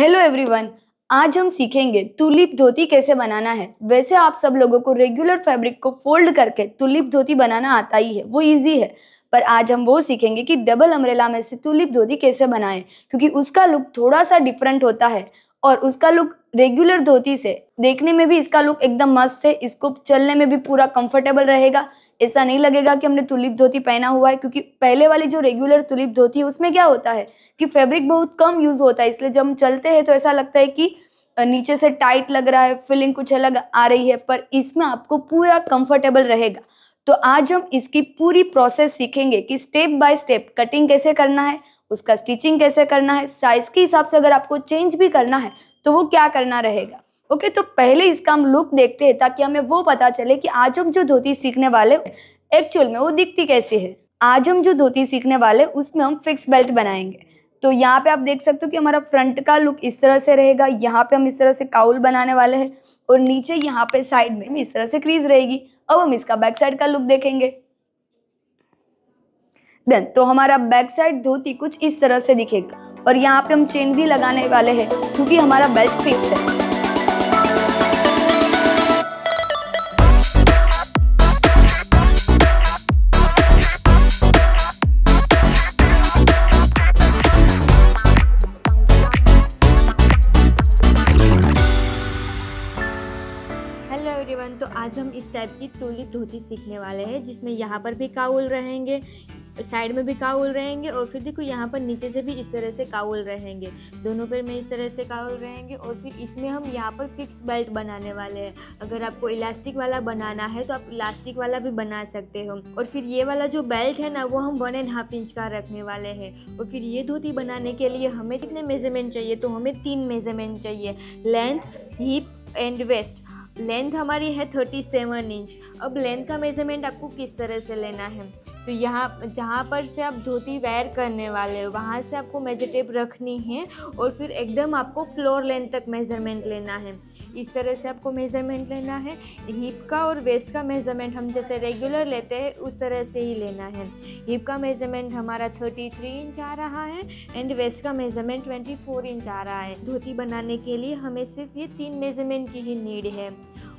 Hello everyone, आज हम सीखेंगे तुलिप धोती कैसे बनाना है। वैसे आप सब लोगों को रेगुलर फैब्रिक को फोल्ड करके तुलिप धोती बनाना आता ही है, वो इजी है। पर आज हम वो सीखेंगे कि डबल अम्ब्रेला में से तुलिप धोती कैसे बनाएं, क्योंकि उसका लुक थोड़ा सा डिफरेंट होता है और उसका लुक रेगुलर धोती से देखने में भी इसका लुक एकदम मस्त है। इसको चलने में भी पूरा कंफर्टेबल रहेगा। ऐसा नहीं लगेगा कि हमने तुलिप धोती पहना हुआ है, क्योंकि पहले वाली जो रेगुलर तुलिप धोती है उसमें क्या होता है कि फैब्रिक बहुत कम यूज होता है, इसलिए जब हम चलते हैं तो ऐसा लगता है कि नीचे से टाइट लग रहा है, फीलिंग कुछ अलग आ रही है। पर इसमें आपको पूरा कंफर्टेबल रहेगा। तो आज हम इसकी पूरी प्रोसेस सीखेंगे कि स्टेप बाय स्टेप कटिंग कैसे करना है, उसका स्टिचिंग कैसे करना है, साइज के हिसाब से अगर आपको चेंज भी करना है तो वो क्या करना रहेगा। ओके, तो पहले इसका हम लुक देखते हैं ताकि हमें वो पता चले कि आज हम जो धोती सीखने वाले एक्चुअल में वो दिखती कैसी है। आज हम जो धोती सीखने वाले उसमें हम फिक्स बेल्ट बनाएंगे। तो यहाँ पे आप देख सकते हो कि हमारा फ्रंट का लुक इस तरह से रहेगा। यहाँ पे हम इस तरह से काउल बनाने वाले हैं और नीचे यहाँ पे साइड में इस तरह से क्रीज रहेगी। अब हम इसका बैक साइड का लुक देखेंगे। देन तो हमारा बैक साइड धोती कुछ इस तरह से दिखेगा और यहाँ पे हम चेन भी लगाने वाले हैं क्योंकि हमारा बेल्ट फिक्स है। तो आज हम इस टाइप की तुलिप धोती सीखने वाले हैं, जिसमें यहाँ पर भी काउल रहेंगे, साइड में भी काउल रहेंगे और फिर देखो यहाँ पर नीचे से भी इस तरह से काउल रहेंगे, दोनों पैर में इस तरह से काउल रहेंगे। और फिर इसमें हम यहाँ पर फिक्स बेल्ट बनाने वाले हैं। अगर आपको इलास्टिक वाला बनाना है तो आप इलास्टिक वाला भी बना सकते हो। और फिर ये वाला जो बेल्ट है ना, वो हम 1.5 इंच का रखने वाले हैं। और फिर ये धोती बनाने के लिए हमें कितने मेजरमेंट चाहिए, तो हमें 3 मेजरमेंट चाहिए, length, hip and waist. Length हमारी है 37 इंच। अब लेंथ का मेजरमेंट आपको किस तरह से लेना है, तो यहाँ जहाँ पर से आप धोती वेयर करने वाले हो वहाँ से आपको मेजर टेप रखनी है और फिर एकदम आपको फ्लोर लेंथ तक मेजरमेंट लेना है। इस तरह से आपको मेजरमेंट लेना है। हिप का और वेस्ट का मेजरमेंट हम जैसे रेगुलर लेते हैं उस तरह से ही लेना है। हिप का मेजरमेंट हमारा 33 इंच आ रहा है एंड वेस्ट का मेजरमेंट 24 इंच आ रहा है। धोती बनाने के लिए हमें सिर्फ ये 3 मेजरमेंट की ही नीड है।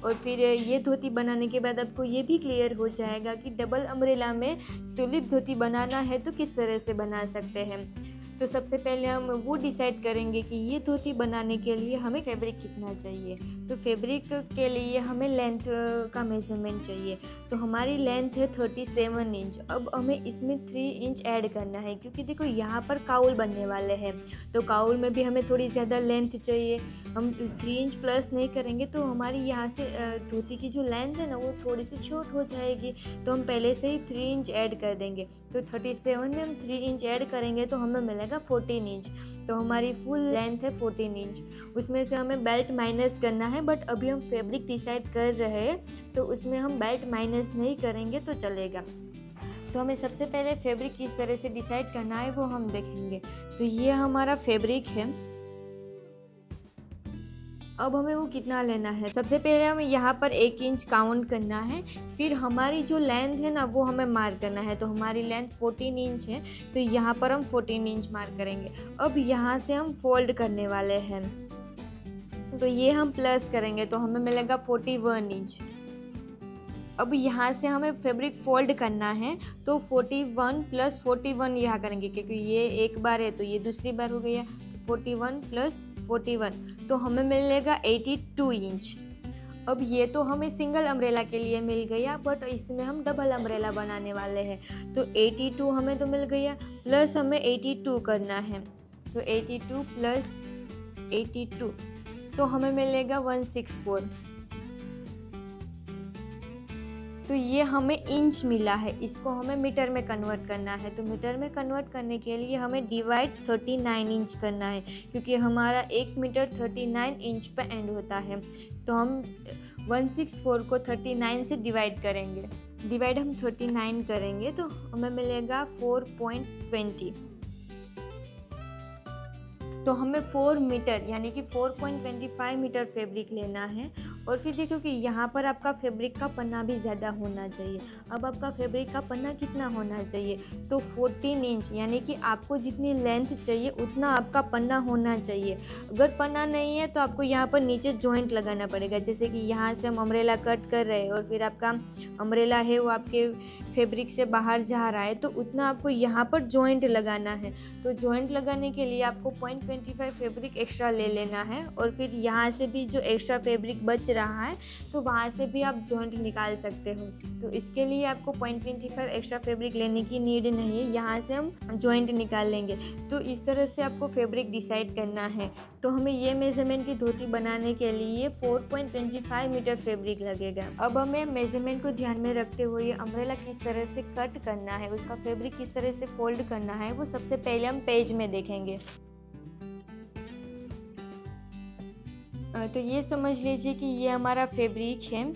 और फिर ये धोती बनाने के बाद आपको ये भी क्लियर हो जाएगा कि डबल अम्ब्रेला में तुलिप धोती बनाना है तो किस तरह से बना सकते हैं। तो सबसे पहले हम वो डिसाइड करेंगे कि ये धोती बनाने के लिए हमें फैब्रिक कितना चाहिए। तो फैब्रिक के लिए हमें लेंथ का मेजरमेंट चाहिए। तो हमारी लेंथ है 37 इंच। अब हमें इसमें 3 इंच ऐड करना है, क्योंकि देखो यहाँ पर काउल बनने वाले हैं तो काउल में भी हमें थोड़ी ज़्यादा लेंथ चाहिए। हम 3 इंच प्लस नहीं करेंगे तो हमारी यहाँ से धोती की जो लेंथ है ना वो थोड़ी सी शॉर्ट हो जाएगी। तो हम पहले से ही 3 इंच ऐड कर देंगे। तो 37 में हम 3 इंच ऐड करेंगे तो हमें मिलेगा 14 इंच। तो हमारी फुल लेंथ है 14 इंच। उसमें से हमें बेल्ट माइनस करना है, बट अभी हम फैब्रिक डिसाइड कर रहे हैं तो उसमें हम बेल्ट माइनस नहीं करेंगे तो चलेगा। तो हमें सबसे पहले फैब्रिक किस तरह से डिसाइड करना है वो हम देखेंगे। तो ये हमारा फैब्रिक है। अब हमें वो कितना लेना है, सबसे पहले हमें यहाँ पर 1 इंच काउंट करना है। फिर हमारी जो लेंथ है ना वो हमें मार्क करना है। तो हमारी लेंथ 14 इंच है तो यहाँ पर हम 14 इंच मार्क करेंगे। अब यहाँ से हम फोल्ड करने वाले हैं तो ये हम प्लस करेंगे तो हमें मिलेगा 41 इंच। अब यहाँ से हमें फैब्रिक फोल्ड करना है तो 41 + 41 यहाँ करेंगे, क्योंकि ये एक बार है तो ये दूसरी बार हो गया। 41 + 41 तो हमें मिलेगा 82 इंच। अब ये तो हमें सिंगल अम्ब्रेला के लिए मिल गया, बट इसमें हम डबल अम्ब्रेला बनाने वाले हैं। तो 82 हमें तो मिल गया, प्लस हमें 82 करना है। तो 82 + 82 तो हमें मिलेगा 164। तो ये हमें इंच मिला है, इसको हमें मीटर में कन्वर्ट करना है। तो मीटर में कन्वर्ट करने के लिए हमें डिवाइड 39 इंच करना है, क्योंकि हमारा 1 मीटर 39 इंच पे एंड होता है। तो हम 164 को 39 से डिवाइड करेंगे। डिवाइड हम 39 करेंगे तो हमें मिलेगा 4.20। तो हमें 4 मीटर यानी कि 4.25 मीटर फैब्रिक लेना है और फिर देखो कि यहाँ पर आपका फैब्रिक का पन्ना भी ज़्यादा होना चाहिए। अब आपका फैब्रिक का पन्ना कितना होना चाहिए, तो 14 इंच, यानी कि आपको जितनी लेंथ चाहिए उतना आपका पन्ना होना चाहिए। अगर पन्ना नहीं है तो आपको यहाँ पर नीचे जॉइंट लगाना पड़ेगा। जैसे कि यहाँ से हम अम्ब्रेला कट कर रहे हैं और फिर आपका अम्ब्रेला है वो आपके फैब्रिक से बाहर जा रहा है, तो उतना आपको यहाँ पर जॉइंट लगाना है। तो जॉइंट लगाने के लिए आपको 0.25 फैब्रिक एक्स्ट्रा ले लेना है और फिर यहाँ से भी जो एक्स्ट्रा फैब्रिक बच रहा है तो वहाँ से भी आप जॉइंट निकाल सकते हो। तो इसके लिए आपको 0.25 एक्स्ट्रा फैब्रिक लेने की नीड नहीं है, यहाँ से हम जॉइंट निकाल लेंगे। तो इस तरह से आपको फैब्रिक डिसाइड करना है। तो हमें ये मेजरमेंट की धोती बनाने के लिए 4.25 मीटर फैब्रिक लगेगा। अब हमें मेजरमेंट को ध्यान में रखते हुए अम्ब्रेला किस तरह से कट करना है, उसका फैब्रिक किस तरह से फोल्ड करना है, वो सबसे पहले हम पेज में देखेंगे। तो ये समझ लीजिए कि ये हमारा फैब्रिक है,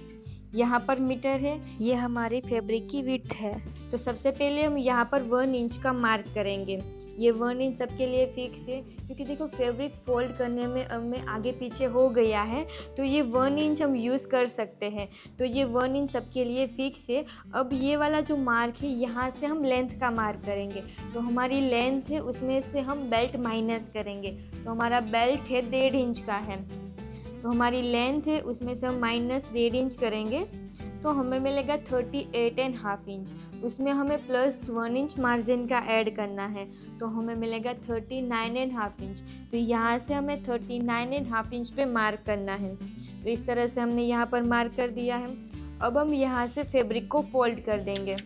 यहाँ पर मीटर है, ये हमारी फैब्रिक की विड्थ है। तो सबसे पहले हम यहाँ पर 1 इंच का मार्क करेंगे। ये 1 इंच सबके लिए फिक्स है, क्योंकि देखो फैब्रिक फोल्ड करने में हमें आगे पीछे हो गया है, तो ये 1 इंच हम यूज़ कर सकते हैं। तो ये 1 इंच सबके लिए फिक्स है। अब ये वाला जो मार्क है, यहाँ से हम लेंथ का मार्क करेंगे। तो हमारी लेंथ है, उसमें से हम बेल्ट माइनस करेंगे। तो हमारा बेल्ट है 1.5 इंच का है, तो हमारी लेंथ है उसमें से हम माइनस 1.5 इंच करेंगे, तो हमें मिलेगा 38.5 इंच। उसमें हमें प्लस 1 इंच मार्जिन का ऐड करना है, तो हमें मिलेगा 39.5 इंच। तो यहाँ से हमें 39.5 इंच पे मार्क करना है। तो इस तरह से हमने यहाँ पर मार्क कर दिया है। अब हम यहाँ से फैब्रिक को फोल्ड कर देंगे।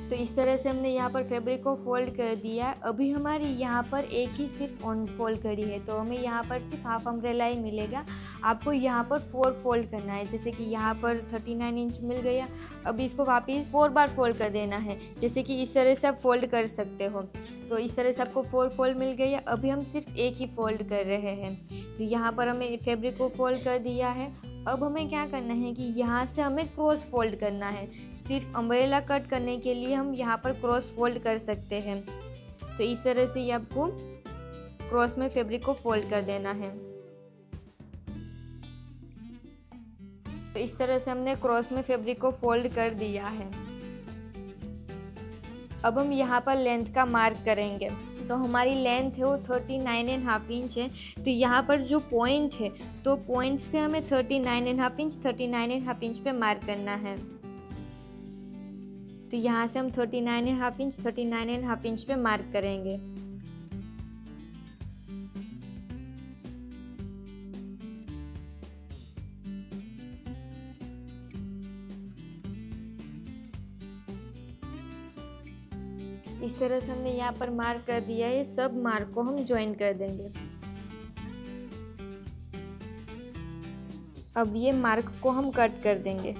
तो इस तरह से हमने यहाँ पर फैब्रिक को फोल्ड कर दिया। अभी हमारी यहाँ पर एक ही सिर्फ ऑन फोल्ड करी है, तो हमें यहाँ पर सिर्फ हाफ अम्ब्रेला ही मिलेगा। आपको यहाँ पर 4 फोल्ड करना है। जैसे कि यहाँ पर 39 इंच मिल गया, अभी इसको वापस 4 बार फोल्ड कर देना है। जैसे कि इस तरह से आप फोल्ड कर सकते हो। तो इस तरह से आपको 4 फोल्ड मिल गया। अभी हम सिर्फ एक ही फोल्ड कर रहे हैं। तो यहाँ पर हमें फैब्रिक को फोल्ड कर दिया है। अब हमें क्या करना है कि यहाँ से हमें क्रॉस फोल्ड करना है। सिर्फ अम्ब्रेला कट करने के लिए हम यहाँ पर क्रॉस फोल्ड कर सकते हैं। तो इस तरह से ये आपको क्रॉस में फैब्रिक को फोल्ड कर देना है। तो इस तरह से हमने क्रॉस में फैब्रिक को फोल्ड कर दिया है। अब हम यहाँ पर लेंथ का मार्क करेंगे। तो हमारी लेंथ है वो 39.5 इंच है। तो यहाँ पर जो पॉइंट है, तो पॉइंट से हमें 39.5 इंच पे मार्क करना है। तो यहाँ से हम 39.5 इंच पे मार्क करेंगे। इस तरह से हमने यहाँ पर मार्क कर दिया है। सब मार्क को हम ज्वाइन कर देंगे। अब ये मार्क को हम कट कर देंगे।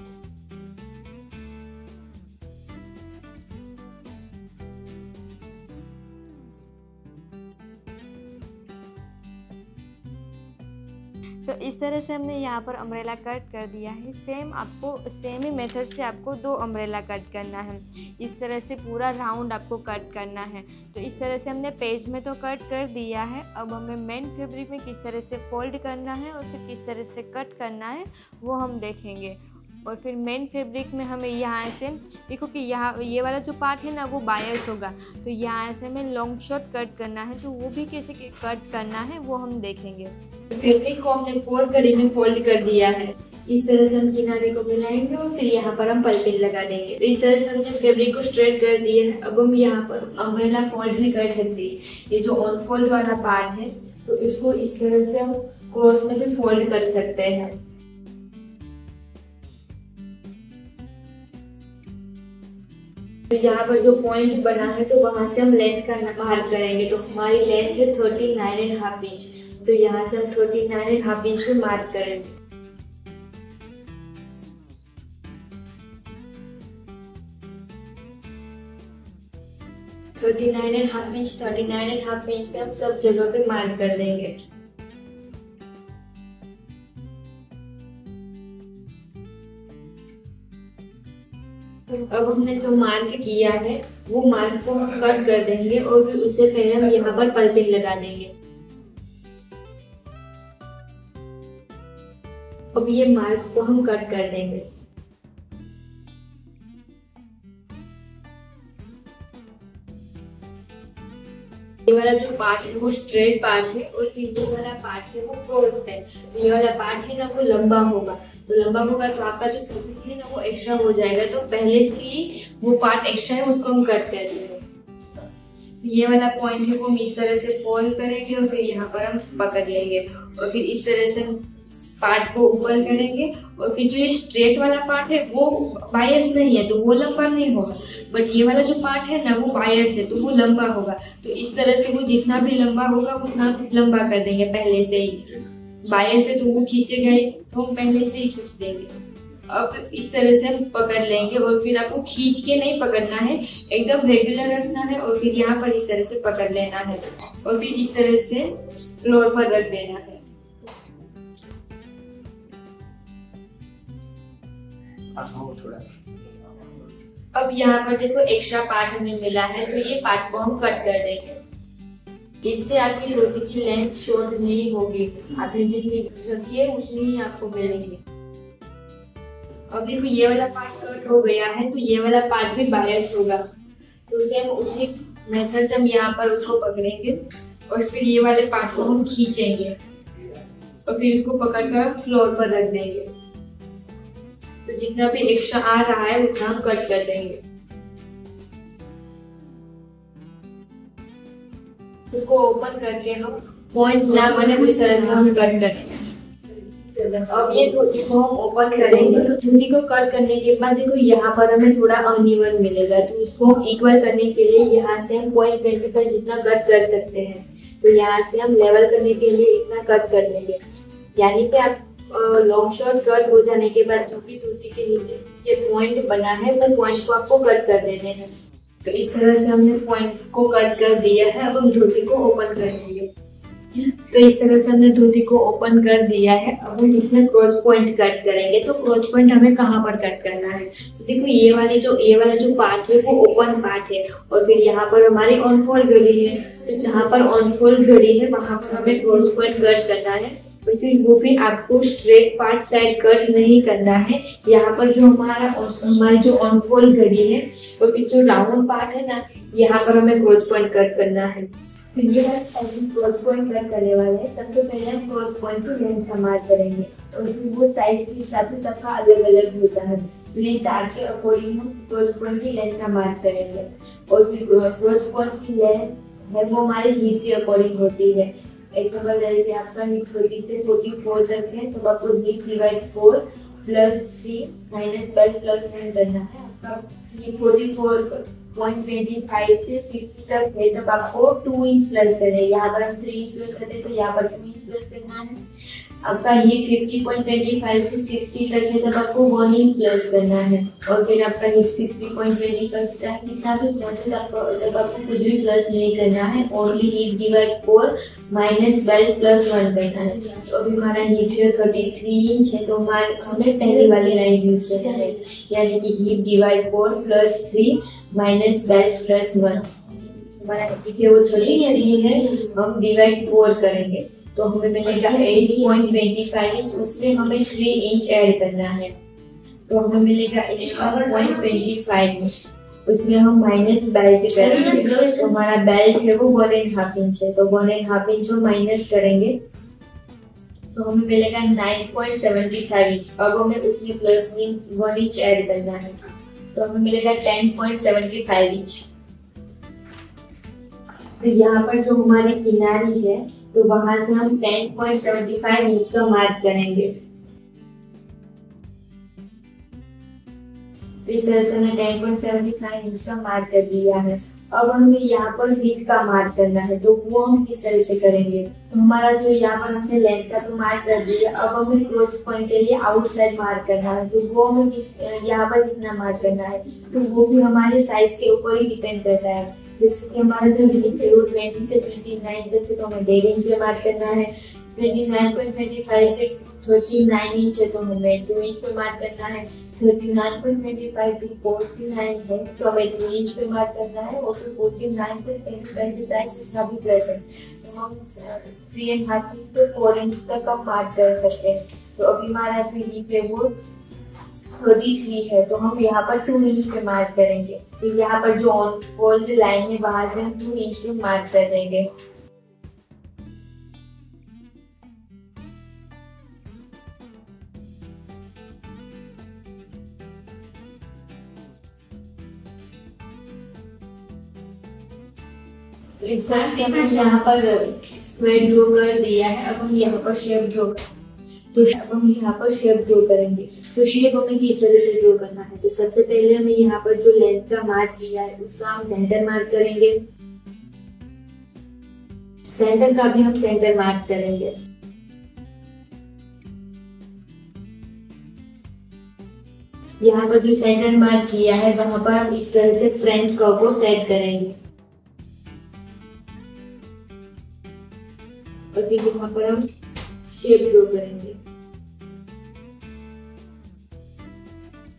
तो इस तरह से हमने यहाँ पर अम्ब्रेला कट कर दिया है। सेम ही मेथड से आपको 2 अम्ब्रेला कट करना है। इस तरह से पूरा राउंड आपको कट करना है। तो इस तरह से हमने पेज में तो कट कर दिया है। अब हमें मेन फैब्रिक में किस तरह से फोल्ड करना है और फिर किस तरह से कट करना है वो हम देखेंगे। और फिर मेन फैब्रिक में हमें यहाँ से देखो कि यहाँ ये वाला जो पार्ट है ना वो बायस होगा, तो यहाँ से हमें लॉन्ग शॉट कट करना है। तो वो भी कैसे कट करना है वो हम देखेंगे। फैब्रिक को हमने 4 कड़ी में फोल्ड कर दिया है। इस तरह से हम किनारे को मिलाएंगे और फिर यहाँ पर हम पल्पिन लगा देंगे। तो इस तरह से हमने फैब्रिक को स्ट्रेट कर दिया है। अब हम यहाँ पर अम्ब्रेला फोल्ड भी कर सकते हैं। ये जो ऑन फोल्ड वाला पार्ट है, तो इसको इस तरह से हम क्रॉस में भी फोल्ड कर सकते हैं। तो यहाँ पर जो पॉइंट बना है, तो वहां से हम लेंथ का मार्क करेंगे। तो हमारी लेंथ है 39.5 इंच। तो यहाँ से हम 39.5 इंच पे मार्क करेंगे। तो 39.5 इंच पे हम सब जगह पे मार्क कर देंगे। अब हमने जो मार्क किया है वो मार्क को हम कट कर देंगे और फिर उससे पहले हम यहाँ पर पल्पिंग लगा देंगे। अब ये मार्क को हम कट कर देंगे। ये वाला जो पार्ट है वो स्ट्रेट पार्ट है और फिर ये वाला पार्ट है वो क्रॉस्ड है। तो ये वाला पार्ट है ना वो लंबा होगा, तो लंबा होगा तो आपका जो फेब्रिक है ना वो एक्स्ट्रा हो जाएगा। तो पहले से ही वो पार्ट एक्स्ट्रा है उसको हम कट कर देंगे। तो ये वाला पॉइंट है वो हम इस तरह से फोल्ड करेंगे और फिर यहाँ पर हम पकड़ लेंगे और फिर इस तरह से पार्ट को ऊपर करेंगे। और फिर जो ये स्ट्रेट वाला पार्ट है वो बायस नहीं है तो वो लंबा नहीं होगा, बट ये वाला जो पार्ट है ना वो बायस है तो वो लंबा होगा। तो इस तरह से वो जितना भी लंबा होगा उतना लंबा कर देंगे पहले से ही। बायस है तो वो खींचे गए तो हम पहले से ही खींच देंगे। अब इस तरह से हम पकड़ लेंगे और फिर आपको खींच के नहीं पकड़ना है, एकदम रेगुलर रखना है और फिर यहाँ पर इस तरह से पकड़ लेना है और फिर इस तरह से फ्लोर पर रख देना है। अब यहाँ पर देखो एक्स्ट्रा पार्ट हमें मिला है तो ये पार्ट को हम कट कर देंगे। इससे आपकी धोती की लेंथ शॉर्ट नहीं होगी, आपने जितनी रखी है उतनी ही आपको मिलेगी। अब देखो ये वाला पार्ट कट हो गया है तो ये वाला पार्ट भी बायस होगा, तो सेम उसी मेथड से हम यहाँ पर उसको पकड़ेंगे और फिर ये वाले पार्ट को हम खींचेंगे और फिर इसको पकड़कर फ्लोर पर रख देंगे। तो जितना भी एक्स्ट्रा आ रहा है उतना हम कट कर देंगे। उसको ओपन करके हम पॉइंट ना बने उस तरह से हम कट करेंगे। अब ये धोती को हम ओपन करेंगे तो धोती को कट करने के बाद देखो यहाँ पर हमें थोड़ा अनइवन मिलेगा, तो उसको हम इक्वल करने के लिए यहाँ से हम पॉइंट करके पर जितना कट कर सकते हैं तो यहाँ से हम लेवल करने के लिए इतना कट कर लेंगे। यानी कि आप लॉन्ग शॉर्ट कट हो जाने के बाद जो भी धोती के नीचे पॉइंट बना है वो पॉइंट को आपको कट कर देने हैं। तो इस तरह से हमने पॉइंट को कट कर दिया है। अब हम धोती को ओपन करेंगे। तो इस तरह से हमने धोती को ओपन कर दिया है। अब हम इसमें क्रॉस पॉइंट कट करेंगे। तो क्रॉस पॉइंट हमें कहाँ पर कट करना है, तो देखो ये वाला जो पार्ट है वो ओपन पार्ट है और फिर यहाँ पर हमारी ऑन फोल्ड घड़ी है, तो जहाँ पर ऑन फोल्ड घड़ी है वहां पर हमें क्रॉस पॉइंट कट करना है। और फिर वो भी आपको स्ट्रेट पार्ट साइड कट नहीं करना है। यहाँ पर जो हमारी जो ऑन फोल्ड घड़ी है और फिर जो राउंड पार्ट है ना यहाँ पर हमें क्रॉस पॉइंट कट करना है। तो ये क्रॉस पॉइंट कट करने वाले हैं। सबसे पहले हम क्रॉस पॉइंट को लेंथ का मार्क करेंगे और फिर वो साइज के हिसाब से सबका अलग अलग होता है। तो ये चार्ट के अकॉर्डिंग हम क्रॉस पॉइंट की लेंथ का मार्क करेंगे और फिर क्रॉस पॉइंट की लेंथ है वो हमारे हिप के अकॉर्डिंग होती है। एग्जाम्पल जैसे आपका हिप 30 से 44 तक है तो आपको hip divide 4 plus 3 minus 12 plus 1 करना है। आपका ये 44.25 से 50 तक है तब आपको 2 इंच प्लस करना है। यहाँ पर हम 3 इंच प्लस करते हैं तो यहाँ पर 2 इंच प्लस करना है। आपका ये 50.25 से 60 तक है तब आपको 1 इंच प्लस करना है। और फिर आपका हिप 60.25 तक हिसाब से प्लस आपको कुछ भी प्लस नहीं करना है, only hip divide 4 minus 12 plus 1 करना है। तो अभी हमारा हिप जो 33 इंच है तो हमें पहली वाली लाइन यूज करना है, यानी कि hip divide 4 plus 3 minus 12 plus 1। हमारा हिप है वो 33 है, हम डिवाइड 4 करेंगे तो हमें मिलेगा 8.25 इंच। उसमें हमें 3 इंच ऐड करना है तो हमें मिलेगा 11.25 इंच। उसमें हम माइनस बेल्ट करेंगे तो हमारा बेल्ट है वो 1.5 इंच है तो 1.5 इंच हम माइनस करेंगे तो हमें मिलेगा 9.75 इंच। अब हमें उसमें प्लस 1 इंच ऐड करना है तो हमें मिलेगा 10.75 इंच। तो यहाँ पर जो हमारी किनारी है तो वहां से हम 10.75 इंच का मार्क करेंगे। तो इस तरह से हमें 10.75 इंच का मार्क कर दिया है। अब हमें यहाँ पर हिप का मार्क करना है तो वो हम किस तरह से करेंगे, तो हमारा जो यहाँ पर हमने लेंथ का तो मार्क कर दिया। अब हमें क्रॉस पॉइंट के लिए आउटसाइड मार्क करना है तो वो हमें यहाँ पर कितना मार्क करना है तो वो भी हमारे साइज के ऊपर ही डिपेंड करता है। जैसे कि हमारा जो हिप है वो 20 से 29 तक है तो हमें 1.5 इंच पे मार्क करना है। 29.25 से 39 इंच है, तो हमें 2 इंच पे मार्क करना है। 39.25 भी 49 है, तो हमें 3 इंच पे मार्क करना है। और फिर 49.25 इतना भी प्रेजेंट, तो हम 3.5 इंच से 4 इंच तक हम मार्क कर सकते हैं। तो अभी हमारा 3D पे वो 33 है, तो हम यहाँ पर 2 इंच पे मार्क करेंगे। फिर यहाँ पर जो ऑन फोल्ड लाइन है वहां से हम 2 इंच पे मार्क कर देंगे। तो इस तरह से हमने यहाँ पर स्क्वायर ड्रॉ कर दिया है। अब हम यहाँ पर शेप ड्रॉ तो अब हम यहाँ पर शेप ड्रॉ करेंगे। तो शेप हमें किस तरह से ड्रॉ करना है, तो सबसे पहले हमें यहाँ पर जो लेंथ का मार्क दिया है उसका हम सेंटर मार्क करेंगे। सेंटर का भी हम सेंटर मार्क करेंगे। यहाँ पर जो सेंटर मार्क किया है वहां पर हम इस तरह से फ्रंट कर्व को सेट करेंगे। और फिर यहाँ पर हम शेप ड्रॉ करेंगे।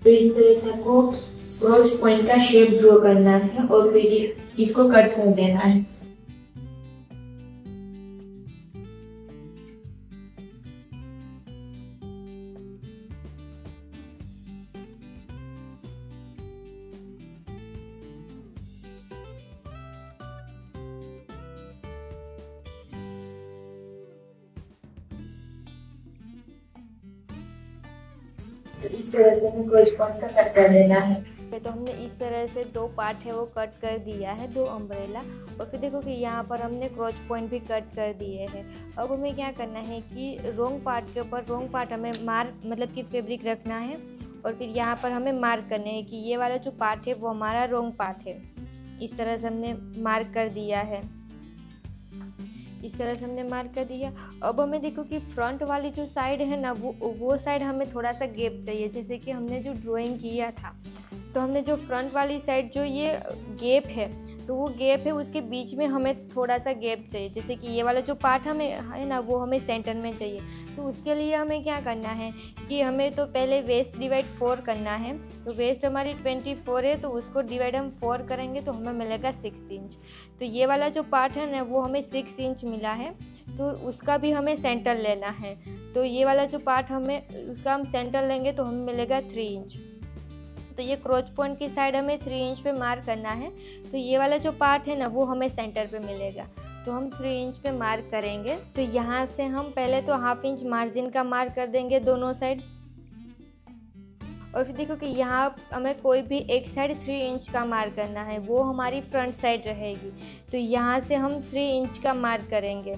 तो इस तरह से आपको क्रॉस पॉइंट का शेप ड्रॉ करना है और फिर इसको कट कर देना है। तो इस तरह से हमें क्रॉस पॉइंट का कट कर देना है। तो हमने इस तरह से 2 पार्ट है वो कट कर दिया है, 2 अम्ब्रेला। और फिर देखो कि यहाँ पर हमने क्रॉस पॉइंट भी कट कर दिए हैं। अब हमें क्या करना है कि रोंग पार्ट के ऊपर रोंग पार्ट हमें मार्क मतलब कि फैब्रिक रखना है। और फिर यहाँ पर हमें मार्क करने हैं कि ये वाला जो पार्ट है वो हमारा रोंग पार्ट है। इस तरह से हमने मार्क कर दिया है। इस तरह से हमने मार्क कर दिया। अब हमें देखो कि फ्रंट वाली जो साइड है ना वो साइड हमें थोड़ा सा गैप चाहिए। जैसे कि हमने जो ड्राइंग किया था तो हमने जो फ्रंट वाली साइड जो ये गैप है तो वो गैप है उसके बीच में हमें थोड़ा सा गैप चाहिए। जैसे कि ये वाला जो पार्ट हमें है ना वो हमें सेंटर में चाहिए। तो उसके लिए हमें क्या करना है कि हमें तो पहले वेस्ट डिवाइड 4 करना है। तो वेस्ट हमारी 24 है, तो उसको डिवाइड हम 4 करेंगे तो हमें मिलेगा 6 इंच। तो ये वाला जो पार्ट है ना वो हमें 6 इंच मिला है, तो उसका भी हमें सेंटर लेना है। तो ये वाला जो पार्ट हमें उसका हम सेंटर लेंगे तो हमें मिलेगा 3 इंच। तो ये क्रॉच पॉइंट की साइड हमें 3 इंच पे मार्क करना है। तो ये वाला जो पार्ट है ना वो हमें सेंटर पे मिलेगा, तो हम 3 इंच पे मार्क करेंगे। तो यहाँ से हम पहले तो 1/2 इंच मार्जिन का मार्क कर देंगे दोनों साइड। और फिर देखो कि यहाँ हमें कोई भी एक साइड 3 इंच का मार्क करना है, वो हमारी फ्रंट साइड रहेगी। तो यहाँ से हम 3 इंच का मार्क करेंगे।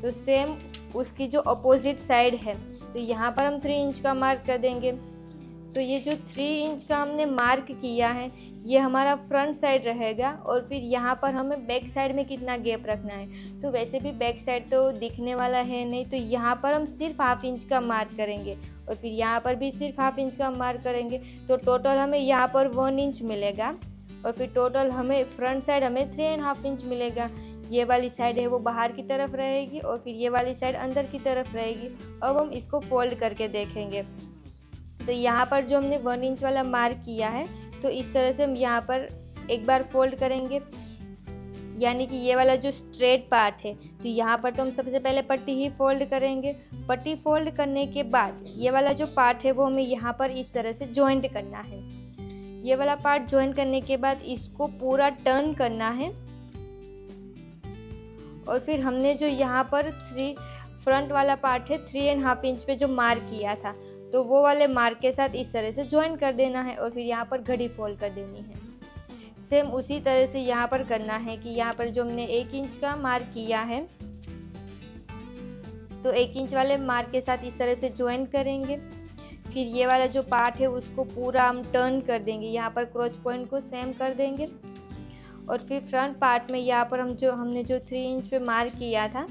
तो सेम उसकी जो अपोजिट साइड है तो यहाँ पर हम 3 इंच का मार्क कर देंगे। तो ये जो 3 इंच का हमने मार्क किया है ये हमारा फ्रंट साइड रहेगा। और फिर यहाँ पर हमें बैक साइड में कितना गैप रखना है, तो वैसे भी बैक साइड तो दिखने वाला है नहीं, तो यहाँ पर हम सिर्फ 1/2 इंच का मार्क करेंगे। और फिर यहाँ पर भी सिर्फ 1/2 इंच का मार्क करेंगे। तो टोटल हमें यहाँ पर 1 इंच मिलेगा। और फिर टोटल हमें फ्रंट साइड हमें 3.5 इंच मिलेगा। ये वाली साइड है वो बाहर की तरफ रहेगी और फिर ये वाली साइड अंदर की तरफ रहेगी। अब हम इसको फोल्ड करके देखेंगे। तो यहाँ पर जो हमने 1 इंच वाला मार्क किया है तो इस तरह से हम यहाँ पर एक बार फोल्ड करेंगे, यानी कि ये वाला जो स्ट्रेट पार्ट है तो यहाँ पर तो हम सबसे पहले पट्टी ही फोल्ड करेंगे। पट्टी फोल्ड करने के बाद ये वाला जो पार्ट है वो हमें यहाँ पर इस तरह से जॉइंट करना है। ये वाला पार्ट जॉइंट करने के बाद इसको पूरा टर्न करना है। और फिर हमने जो यहाँ पर फ्रंट वाला पार्ट है 3.5 इंच पे जो मार्क किया था तो वो वाले मार्क के साथ इस तरह से ज्वाइन कर देना है। और फिर यहाँ पर घड़ी फोल्ड कर देनी है। सेम उसी तरह से यहाँ पर करना है कि यहाँ पर जो हमने 1 इंच का मार्क किया है तो 1 इंच वाले मार्क के साथ इस तरह से ज्वाइन करेंगे। फिर ये वाला जो पार्ट है उसको पूरा हम टर्न कर देंगे, यहाँ पर क्रॉच पॉइंट को सेम कर देंगे। और फिर फ्रंट पार्ट में यहाँ पर हमने जो 3 इंच पे मार्क किया था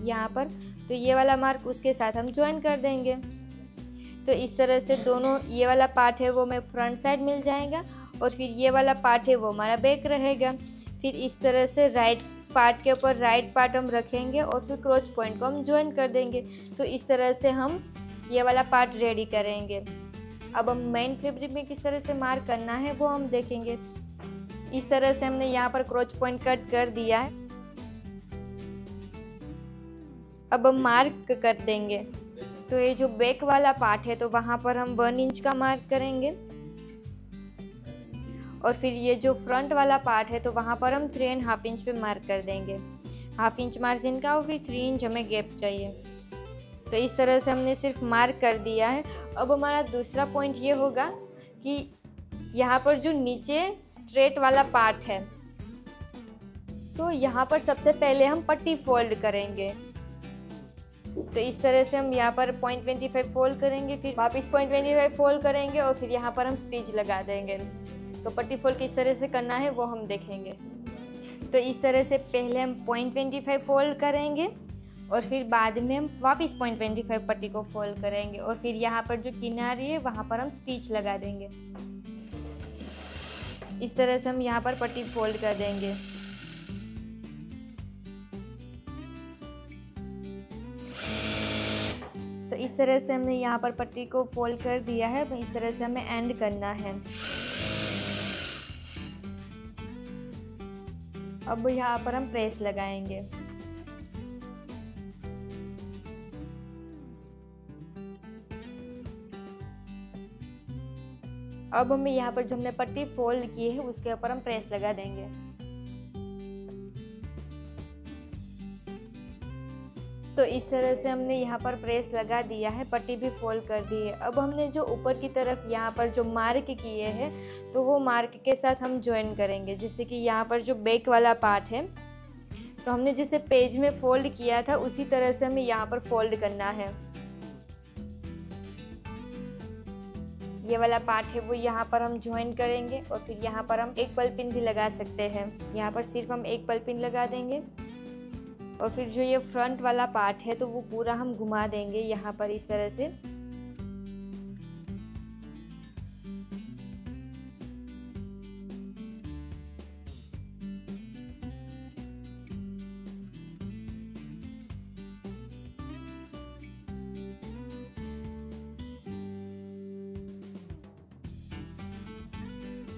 यहाँ पर, तो ये वाला मार्क उसके साथ हम ज्वाइन कर देंगे। तो इस तरह से दोनों ये वाला पार्ट है वो हमें फ्रंट साइड मिल जाएगा और फिर ये वाला पार्ट है वो हमारा बैक रहेगा। फिर इस तरह से राइट पार्ट के ऊपर राइट पार्ट हम रखेंगे और फिर क्रोच पॉइंट को हम ज्वाइन कर देंगे। तो इस तरह से हम ये वाला पार्ट रेडी करेंगे। अब हम मेन फैब्रिक में किस तरह से मार्क करना है वो हम देखेंगे। इस तरह से हमने यहाँ पर क्रोच पॉइंट कट कर दिया है। अब हम मार्क कर देंगे। तो ये जो बैक वाला पार्ट है तो वहाँ पर हम 1 इंच का मार्क करेंगे और फिर ये जो फ्रंट वाला पार्ट है तो वहाँ पर हम 3.5 इंच पे मार्क कर देंगे। 1/2 इंच मार्जिन का और फिर 3 इंच हमें गैप चाहिए। तो इस तरह से हमने सिर्फ मार्क कर दिया है। अब हमारा दूसरा पॉइंट ये होगा कि यहाँ पर जो नीचे स्ट्रेट वाला पार्ट है तो यहाँ पर सबसे पहले हम पट्टी फोल्ड करेंगे। तो इस तरह से हम यहाँ पर 0.25 फोल्ड करेंगे, फिर वापस 0.25 फोल्ड करेंगे और फिर यहाँ पर हम स्टिच लगा देंगे। तो पट्टी फोल्ड किस तरह से करना है वो हम देखेंगे। तो इस तरह से पहले हम 0.25 फोल्ड करेंगे और फिर बाद में हम वापस 0.25 पट्टी को फोल्ड करेंगे और फिर यहाँ पर जो किनारी है वहाँ पर हम स्टिच लगा देंगे। इस तरह से हम यहाँ पर पट्टी फोल्ड कर देंगे। तो इस तरह से हमने यहाँ पर पट्टी को फोल्ड कर दिया है। इस तरह से हमें एंड करना है। अब यहाँ पर हम प्रेस लगाएंगे। अब हमें यहाँ पर जो हमने पट्टी फोल्ड की है उसके ऊपर हम प्रेस लगा देंगे। तो इस तरह से हमने यहाँ पर प्रेस लगा दिया है, पट्टी भी फोल्ड कर दी है। अब हमने जो ऊपर की तरफ यहाँ पर जो मार्क किए हैं तो वो मार्क के साथ हम ज्वाइन करेंगे। जैसे कि यहाँ पर जो बैक वाला पार्ट है तो हमने जैसे पेज में फोल्ड किया था उसी तरह से हमें यहाँ पर फोल्ड करना है। ये वाला पार्ट है वो यहाँ पर हम ज्वाइन करेंगे और फिर यहाँ पर हम एक पल पिन भी लगा सकते हैं। यहाँ पर सिर्फ हम एक पल पिन लगा देंगे और फिर जो ये फ्रंट वाला पार्ट है तो वो पूरा हम घुमा देंगे यहाँ पर इस तरह से।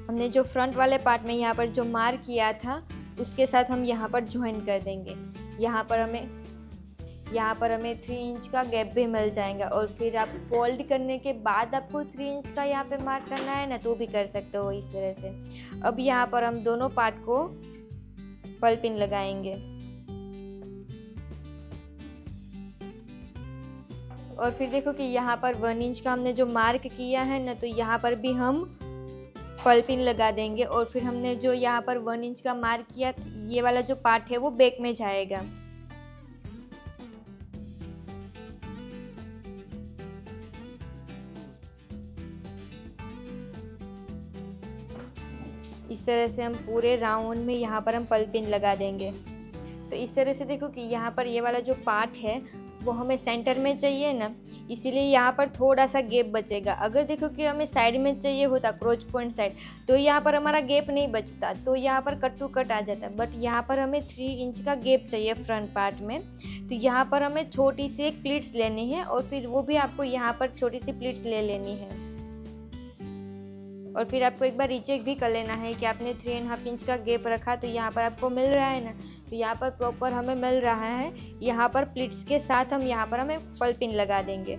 हमने जो फ्रंट वाले पार्ट में यहाँ पर जो मार्क किया था उसके साथ हम यहाँ पर ज्वाइन कर देंगे। यहाँ पर हमें 3 इंच का गैप भी मिल जाएगा और फिर आप फोल्ड करने के बाद आपको 3 इंच का यहाँ पे मार्क करना है ना तो भी कर सकते हो इस तरह से। अब यहाँ पर हम दोनों पार्ट को पल पिन लगाएंगे और फिर देखो कि यहाँ पर 1 इंच का हमने जो मार्क किया है ना तो यहाँ पर भी हम पल पिन लगा देंगे और फिर हमने जो यहाँ पर 1 इंच का मार्क किया ये वाला जो पार्ट है वो बैक में जाएगा। इस तरह से हम पूरे राउंड में यहाँ पर हम पल पिन लगा देंगे। तो इस तरह से देखो कि यहाँ पर ये वाला जो पार्ट है वो हमें सेंटर में चाहिए ना, इसीलिए यहाँ पर थोड़ा सा गैप बचेगा। अगर देखो कि हमें साइड में चाहिए होता क्रोच पॉइंट साइड तो यहाँ पर हमारा गैप नहीं बचता, तो यहाँ पर कट टू कट आ जाता। बट यहाँ पर हमें 3 इंच का गैप चाहिए फ्रंट पार्ट में, तो यहाँ पर हमें छोटी सी एक प्लीट्स लेनी है और फिर वो भी आपको यहाँ पर छोटी सी प्लीट्स ले लेनी है और फिर आपको एक बार रीचेक भी कर लेना है कि आपने 3.5 इंच का गैप रखा तो यहाँ पर आपको मिल रहा है ना, तो यहाँ पर प्रॉपर हमें मिल रहा है। यहाँ पर प्लीट्स के साथ हम यहाँ पर हमें पल पिन लगा देंगे।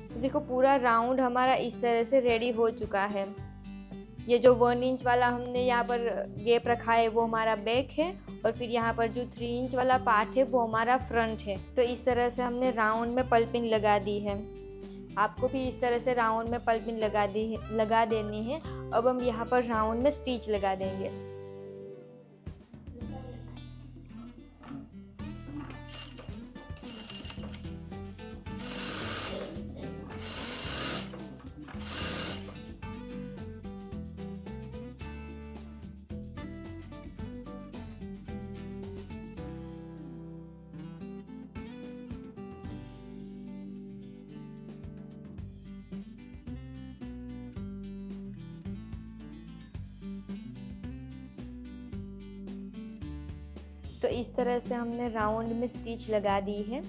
तो देखो पूरा राउंड हमारा इस तरह से रेडी हो चुका है। ये जो 1 इंच वाला हमने यहाँ पर गैप रखा है वो हमारा बैक है और फिर यहाँ पर जो 3 इंच वाला पार्ट है वो हमारा फ्रंट है। तो इस तरह से हमने राउंड में पल पिन लगा दी है। आपको भी इस तरह से राउंड में पल पिन लगा देनी है। अब हम यहाँ पर राउंड में स्टिच लगा देंगे। तो इस तरह से हमने राउंड में स्टिच लगा दी है।